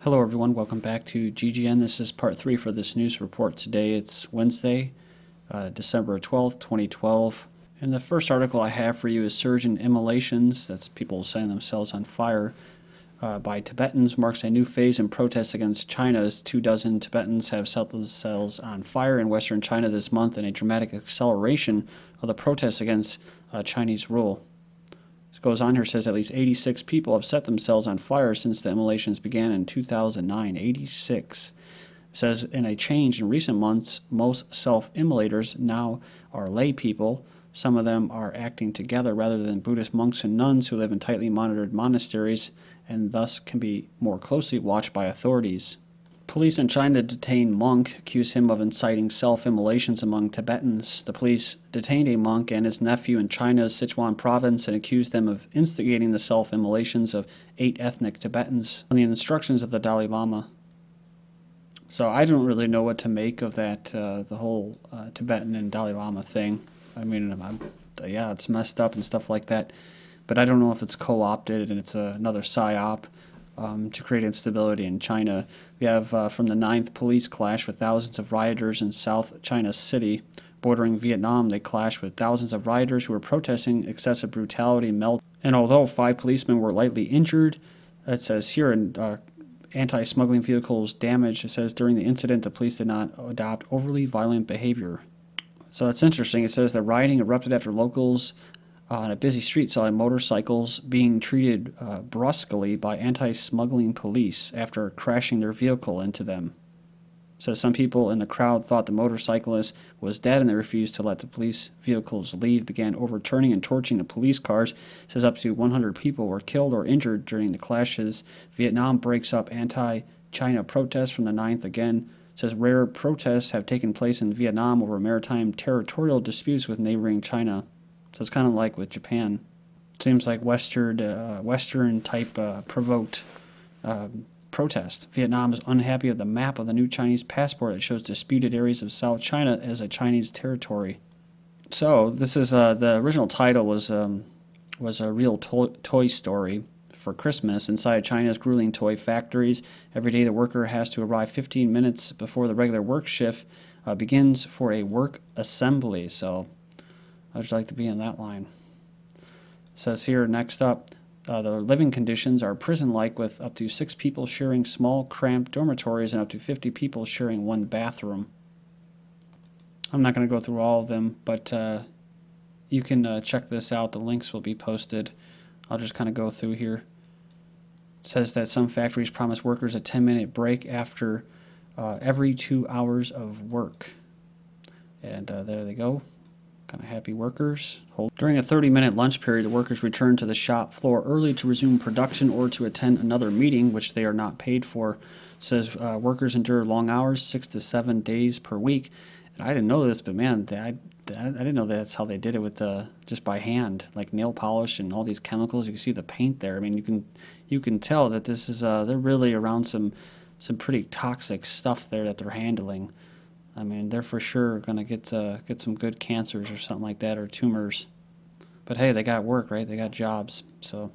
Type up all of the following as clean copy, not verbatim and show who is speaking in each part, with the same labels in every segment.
Speaker 1: Hello everyone, welcome back to GGN. This is part 3 for this news report. Today it's Wednesday, December 12th, 2012. And the first article I have for you is Surge in Immolations, that's people setting themselves on fire, by Tibetans, marks a new phase in protests against China as 24 Tibetans have set themselves on fire in western China this month in a dramatic acceleration of the protests against Chinese rule. It goes on here, says at least 86 people have set themselves on fire since the immolations began in 2009. 86. It says in a change in recent months, most self-immolators now are lay people. Some of them are acting together rather than Buddhist monks and nuns who live in tightly monitored monasteries and thus can be more closely watched by authorities. Police in China detain monk, accuse him of inciting self-immolations among Tibetans. The police detained a monk and his nephew in China's Sichuan province and accused them of instigating the self-immolations of 8 ethnic Tibetans on the instructions of the Dalai Lama. So I don't really know what to make of that, the whole Tibetan and Dalai Lama thing. I mean, yeah, it's messed up and stuff like that, but I don't know if it's co-opted and it's another psyop. To create instability in China. We have from the 9th police clash with thousands of rioters in South China City. Bordering Vietnam, they clashed with thousands of rioters who were protesting excessive brutality and although 5 policemen were lightly injured, it says here in anti-smuggling vehicles damaged, it says during the incident the police did not adopt overly violent behavior. So it's interesting. It says that rioting erupted after locals on a busy street saw motorcycles being treated brusquely by anti-smuggling police after crashing their vehicle into them. So some people in the crowd thought the motorcyclist was dead and they refused to let the police vehicles leave, began overturning and torching the police cars. It says up to 100 people were killed or injured during the clashes. Vietnam breaks up anti-China protests from the 9th again. It says rare protests have taken place in Vietnam over maritime territorial disputes with neighboring China. So it's kind of like with Japan. It seems like Western type provoked protest. Vietnam is unhappy with the map of the new Chinese passport that shows disputed areas of South China as a Chinese territory. So this is the original title was a real toy story for Christmas. Inside China's Grueling toy factories, every day the worker has to arrive 15 minutes before the regular work shift begins for a work assembly. So I'd like to be in that line. It says here, next up, the living conditions are prison-like with up to 6 people sharing small, cramped dormitories and up to 50 people sharing one bathroom. I'm not going to go through all of them, but you can check this out. The links will be posted. I'll just kind of go through here. It says that some factories promise workers a 10-minute break after every 2 hours of work. And there they go. Kind of happy workers. During a 30-minute lunch period, the workers return to the shop floor early to resume production or to attend another meeting, which they are not paid for. It says workers endure long hours, 6 to 7 days per week. And I didn't know this, but man, I didn't know that's how they did it with just by hand, like nail polish and all these chemicals. You can see the paint there. I mean, you can tell that this is they're really around some pretty toxic stuff there that they're handling. I mean, they're for sure going to get some good cancers or something like that, or tumors. But hey, they got work, right? They got jobs. So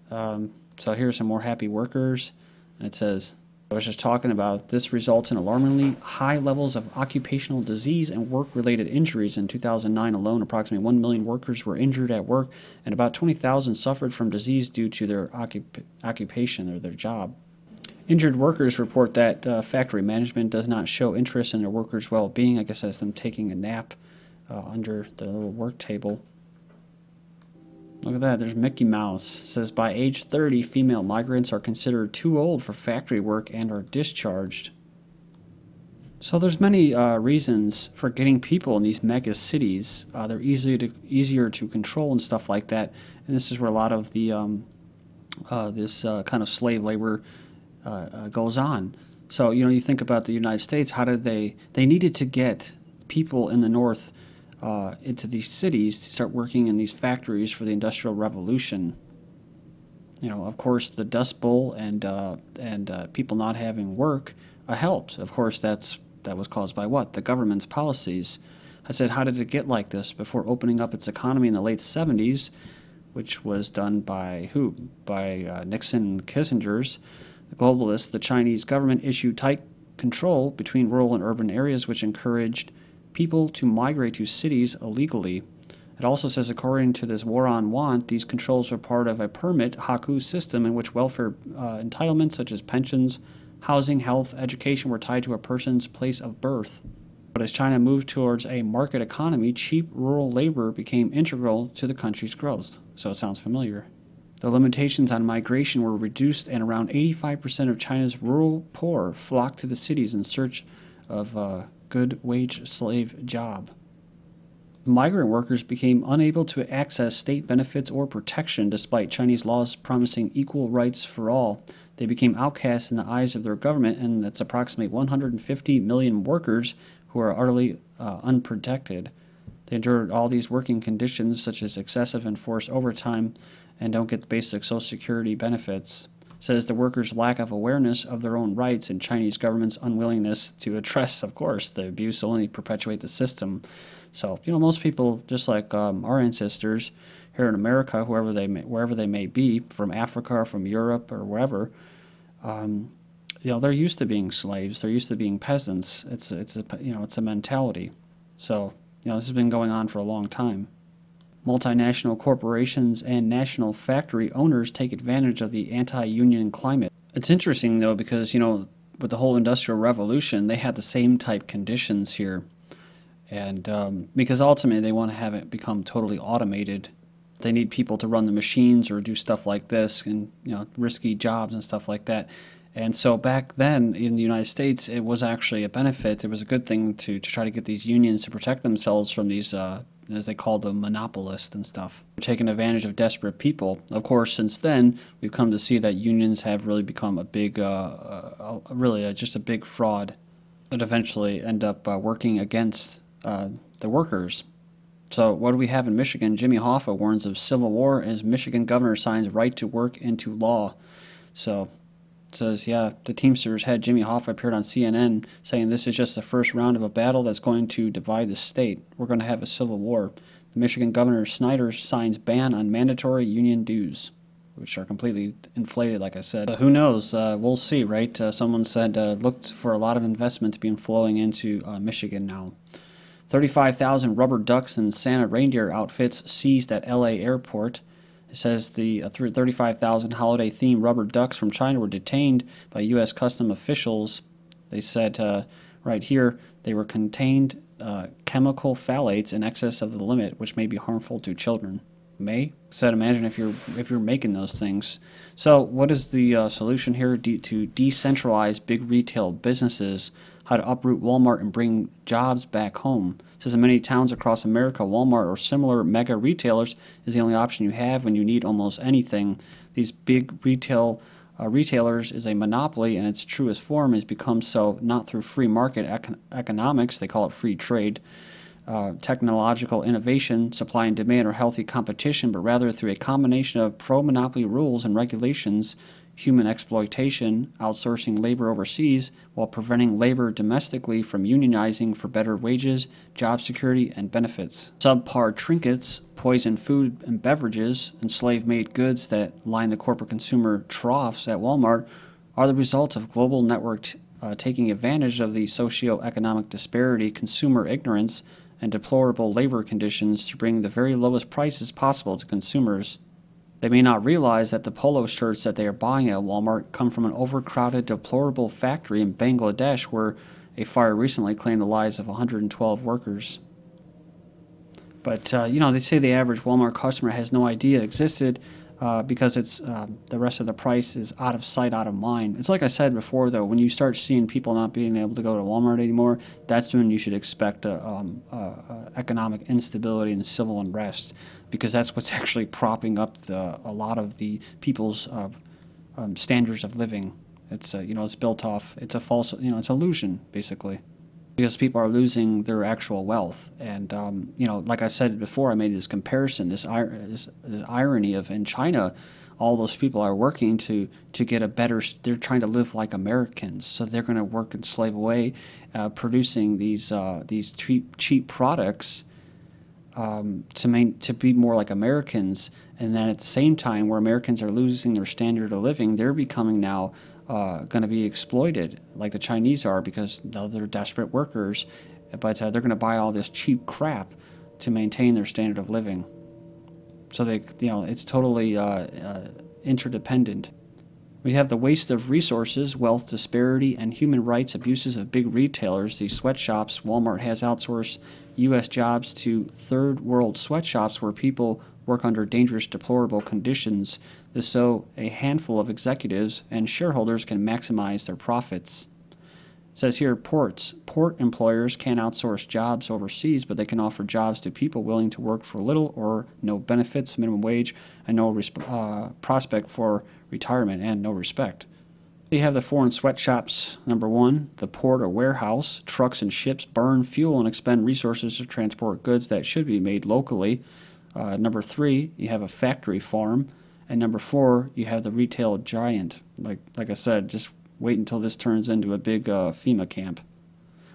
Speaker 1: here's some more happy workers. And it says, I was just talking about, this results in alarmingly high levels of occupational disease and work-related injuries. In 2009 alone, approximately 1 million workers were injured at work, and about 20,000 suffered from disease due to their occupation or their job. Injured workers report that factory management does not show interest in their workers' well-being. I guess that's them taking a nap under the little work table. Look at that, there's Mickey Mouse. It says by age 30, female migrants are considered too old for factory work and are discharged. So there's many reasons for getting people in these mega cities. They're easier to control and stuff like that. And this is where a lot of the this kind of slave labor goes on. So, you know, you think about the United States, how did they needed to get people in the north into these cities to start working in these factories for the Industrial Revolution. You know, of course, the Dust Bowl and people not having work helped. Of course, that was caused by what? The government's policies. I said, how did it get like this? Before opening up its economy in the late 70s, which was done by who? By Nixon and Kissinger's. globalists, the Chinese government issued tight control between rural and urban areas, which encouraged people to migrate to cities illegally. It also says, according to this war on want, these controls were part of a permit accuse system in which welfare entitlements such as pensions, housing, health, education were tied to a person's place of birth. But as China moved towards a market economy, cheap rural labor became integral to the country's growth. So it sounds familiar. The limitations on migration were reduced, and around 85% of China's rural poor flocked to the cities in search of a good wage slave job. Migrant workers became unable to access state benefits or protection despite Chinese laws promising equal rights for all. They became outcasts in the eyes of their government, and that's approximately 150 million workers who are utterly unprotected. They endured all these working conditions, such as excessive and forced overtime, and don't get basic Social Security benefits. It says the workers' lack of awareness of their own rights and Chinese government's unwillingness to address, of course, the abuse only perpetuate the system. So, most people, just like our ancestors here in America, wherever they may be, from Africa or from Europe or wherever, they're used to being slaves. They're used to being peasants. It's a mentality. So, this has been going on for a long time. Multinational corporations and national factory owners take advantage of the anti-union climate. It's interesting, though, because, with the whole Industrial Revolution, they had the same type conditions here. And because ultimately they want to have it become totally automated. They need people to run the machines or do stuff like this and, risky jobs and stuff like that. And so back then in the United States, it was actually a benefit. It was a good thing to try to get these unions to protect themselves from these, as they called them, monopolists and stuff. They're taking advantage of desperate people. Of course, since then, we've come to see that unions have really become a big, just a big fraud that eventually end up working against the workers. So what do we have in Michigan? Jimmy Hoffa warns of civil war as Michigan governor signs right to work into law. So it says, the Teamsters head Jimmy Hoffa appeared on CNN saying this is just the first round of a battle that's going to divide the state. We're going to have a civil war. The Michigan Governor Snyder signs ban on mandatory union dues, which are completely inflated, like I said. Who knows? We'll see, right? Someone said looked for a lot of investment to be flowing into Michigan now. 35,000 rubber ducks and Santa reindeer outfits seized at LA airport. It says the 35,000 holiday-themed rubber ducks from China were detained by U.S. Customs officials. They said right here they were contained chemical phthalates in excess of the limit, which may be harmful to children. Said imagine if you're making those things. So what is the solution here? To decentralize big retail businesses, how to uproot Wal-Mart and bring jobs back home. It says in many towns across America, Wal-Mart or similar mega retailers is the only option you have when you need almost anything. These big retailers is a monopoly, and its truest form has become so not through free market economics, they call it free trade, technological innovation, supply and demand, or healthy competition, but rather through a combination of pro-monopoly rules and regulations, human exploitation, outsourcing labor overseas, while preventing labor domestically from unionizing for better wages, job security, and benefits. Subpar trinkets, poisoned food and beverages, and slave-made goods that line the corporate consumer troughs at Walmart are the result of global network taking advantage of the socio-economic disparity, consumer ignorance, and deplorable labor conditions to bring the very lowest prices possible to consumers. They may not realize that the polo shirts that they are buying at Walmart come from an overcrowded, deplorable factory in Bangladesh where a fire recently claimed the lives of 112 workers. But, they say the average Walmart customer has no idea it existed because it's the rest of the price is out of sight, out of mind. It's like I said before, though, when you start seeing people not being able to go to Walmart anymore, that's when you should expect economic instability and civil unrest, because that's what's actually propping up a lot of the people's standards of living. It's it's built off. It's a false, it's illusion basically, because people are losing their actual wealth. And like I said before, I made this comparison, this irony of in China, all those people are working to get a better. They're trying to live like Americans, so they're going to work and slave away, producing these cheap products. To be more like Americans, and then at the same time, where Americans are losing their standard of living, they're becoming now going to be exploited like the Chinese are, because they're desperate workers, but they're going to buy all this cheap crap to maintain their standard of living. So it's totally interdependent. We have the waste of resources, wealth disparity, and human rights abuses of big retailers. These sweatshops, Walmart has outsourced U.S. jobs to third world sweatshops where people work under dangerous, deplorable conditions, so a handful of executives and shareholders can maximize their profits. It says here, port employers can't outsource jobs overseas, but they can offer jobs to people willing to work for little or no benefits, minimum wage, and no prospect for retirement, and no respect. You have the foreign sweatshops. Number one, the port or warehouse. Trucks and ships burn fuel and expend resources to transport goods that should be made locally. Number three, you have a factory farm. And number four, you have the retail giant. Like I said, just wait until this turns into a big FEMA camp.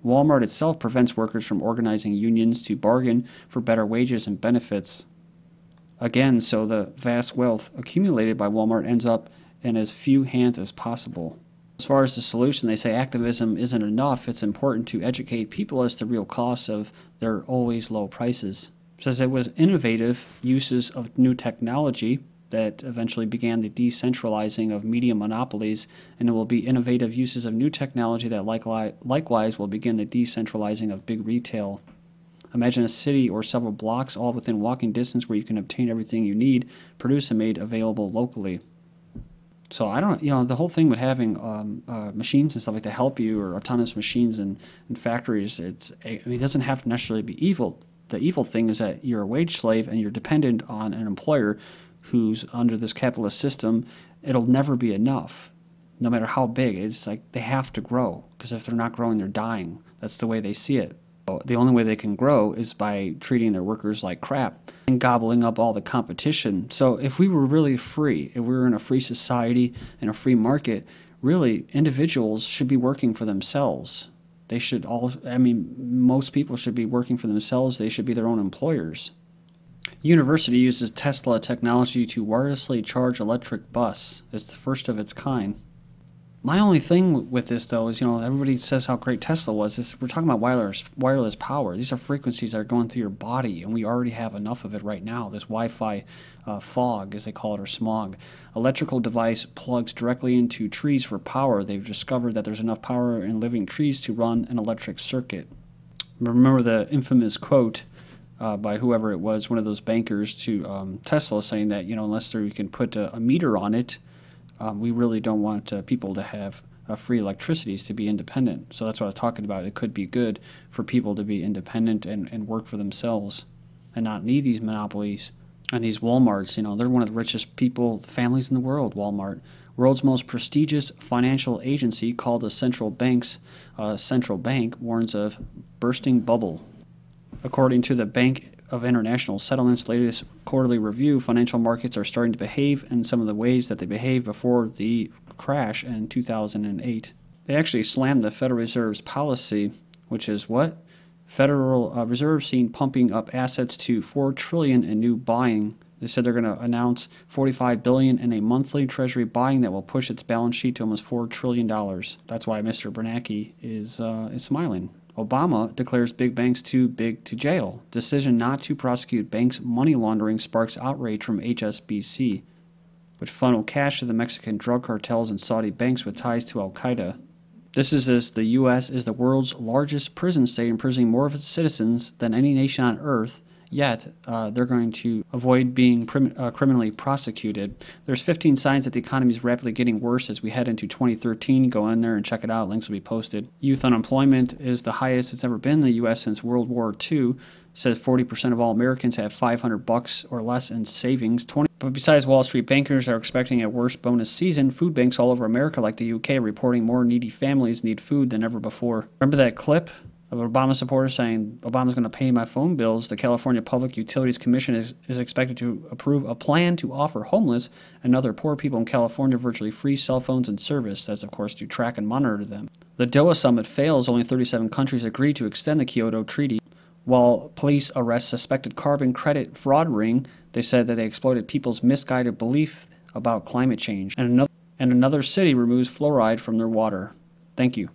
Speaker 1: Walmart itself prevents workers from organizing unions to bargain for better wages and benefits. Again, so the vast wealth accumulated by Walmart ends up in as few hands as possible. As far as the solution, they say activism isn't enough. It's important to educate people as to real costs of their always low prices. It says it was innovative uses of new technology that eventually began the decentralizing of media monopolies, and it will be innovative uses of new technology that likewise will begin the decentralizing of big retail. Imagine a city or several blocks all within walking distance where you can obtain everything you need, produced and made available locally. So I don't, the whole thing with having machines and stuff like to help you, or autonomous machines in factories, it doesn't have to necessarily be evil. The evil thing is that you're a wage slave and you're dependent on an employer who's under this capitalist system. It'll never be enough, no matter how big. It's like they have to grow, because if they're not growing, they're dying. That's the way they see it. So the only way they can grow is by treating their workers like crap and gobbling up all the competition. So if we were really free, if we were in a free society and a free market, really individuals should be working for themselves. They should most people should be working for themselves. They should be their own employers. University uses Tesla technology to wirelessly charge electric bus. It's the first of its kind. My only thing with this, though, is, everybody says how great Tesla was. We're talking about wireless power. These are frequencies that are going through your body, and we already have enough of it right now. This Wi-Fi fog, as they call it, or smog. Electrical device plugs directly into trees for power. They've discovered that there's enough power in living trees to run an electric circuit. Remember the infamous quote by whoever it was, one of those bankers, to Tesla, saying that, unless we can put a meter on it, we really don't want people to have free electricity, to be independent. So that's what I was talking about. It could be good for people to be independent and work for themselves and not need these monopolies. And these Walmarts, they're one of the richest families in the world, Walmart. World's most prestigious financial agency, called the central bank, warns of bursting bubble. According to the Bank of International Settlements' latest quarterly review, financial markets are starting to behave in some of the ways that they behaved before the crash in 2008. They actually slammed the Federal Reserve's policy, which is what? Federal Reserve seen pumping up assets to $4 trillion in new buying. They said they're going to announce $45 billion in a monthly Treasury buying that will push its balance sheet to almost $4 trillion. That's why Mr. Bernanke is smiling. Obama declares big banks too big to jail. Decision not to prosecute banks' money laundering sparks outrage from HSBC, which funnel cash to the Mexican drug cartels and Saudi banks with ties to al-Qaeda. This is as the U.S. is the world's largest prison state, imprisoning more of its citizens than any nation on earth, yet they're going to avoid being criminally prosecuted. There's 15 signs that the economy is rapidly getting worse as we head into 2013. Go in there and check it out. Links will be posted. Youth unemployment is the highest it's ever been in the U.S. since World War II. Says 40% of all Americans have $500 or less in savings. But besides Wall Street bankers are expecting a worse bonus season, food banks all over America, like the UK, are reporting more needy families need food than ever before. Remember that clip of Obama supporters saying Obama's going to pay my phone bills? The California Public Utilities Commission is expected to approve a plan to offer homeless and other poor people in California virtually free cell phones and service. That's, of course, to track and monitor them. The Doha summit fails. Only 37 countries agreed to extend the Kyoto Treaty. While police arrest suspected carbon credit fraud ring, they said that they exploited people's misguided belief about climate change. And And another city removes fluoride from their water. Thank you.